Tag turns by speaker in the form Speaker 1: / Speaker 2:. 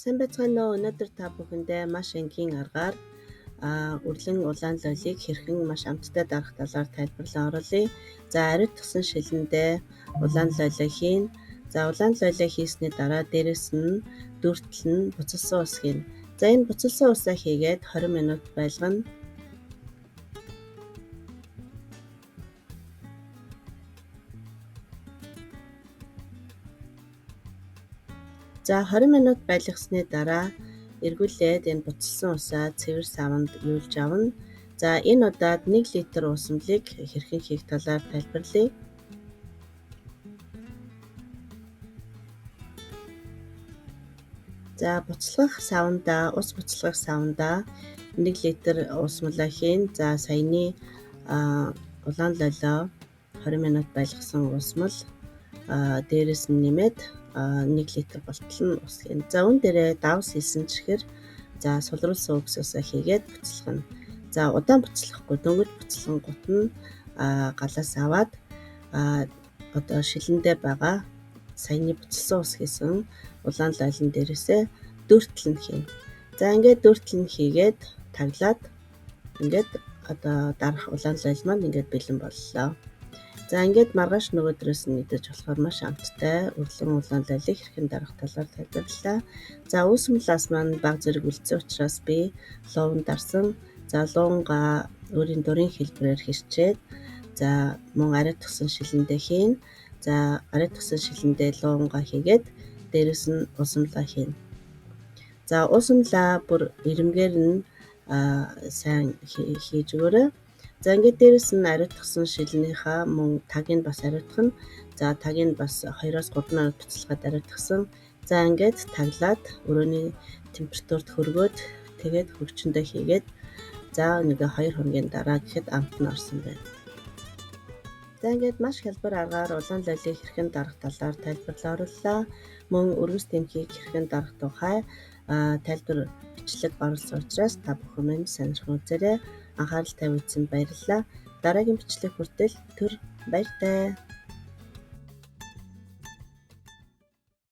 Speaker 1: Сайн байцгаана уу? Өнөөдөр та бүхэндээ маш энгийн аргаар үрлэн улаан лолийг хэрхэн маш амттай дарах талаар тайлбарлан оруулъя. За, ариут тусан шилэндээ улаан лолио хийн. За, улаан лолио хийсний дараа дээрэс нь дүүртэл нь буцалсан ус хийнэ. За, энэ буцалсан усаа хийгээд 20 минут байлгана. За, 20 минут байлгасны дараа эргүүлээд энэ буцалсан усаа цэвэр саванд юулж авна. За, энэ удаад 1 литр уусамлыг хэрхэн хийх талаар тайлбарлая. За, ус буцалгах савандаа 1 литр уусмлаа хийн. За, саяны улаан лолио 20 минут байлгасан уусмал дээрээс нь нэмээд 1 литр болтол нь ус хийн. За, үүн дээрээ давс хийсэн чихэр сулруулсан уксусаа хийгээд буцалгана. За, удаан буцалгахгүй дөнгөж буцалгангууд нь галаас аваад одоо шилэндээ байгаа саяны буцалсан ус хийсэн улаан лолион дээрээсээ дүүртэл нь хийнэ. За, ингээд дүүртэл нь хийгээд таглаад ингээд одоо дарах улаан лолио маань ингээд бэлэн боллоо. За, ингээд маргааш нөгөөдрөөс нь идэж болохоор маш амттай үрлэн улаан лолиог хэрхэн дарах талаар тайлбарлалаа. За, үүсмэлээс маань бага зэрэг үлдсэн учраас би луун дарсан. За, луунга өөрийн дурын хэлбэрээр хэрчээд мөн ариут тусан шилэндээ хийн. За, ариут тусан шилэндээ луунга хийгээд дээрээс нь уусамлаа хийнэ. За, уусамлаа бүр ирэмгээр нь сайн хийж өгөөрэй. За, ингээд дээрээс нь ариут тусан шилнийхаа мөн тагийг бас ариутгана. За, тагийг бас 2-3 минут буцалгаад ариутгасан. За, ингээд таглаад өрөөний температурт хөргөөд тэгээд хөгчөндөө хийгээд за, 1-2 хоногийн дараа гэхэд амт нь орсон байна. За, ингээд маш хялбар аргаар улаан лолиог хэрхэн дарах талаар тайлбарлан орууллаа. Мөн өргөс тэмхийг хэрхэн дарах тухай тайлбар бичлэг оруулсан учраас та бүхэн минь сонирхон үзээрэй. Анхаарал тавьсан баярлалаа. Дараагийн бичлэг хүртэл түр баяртай.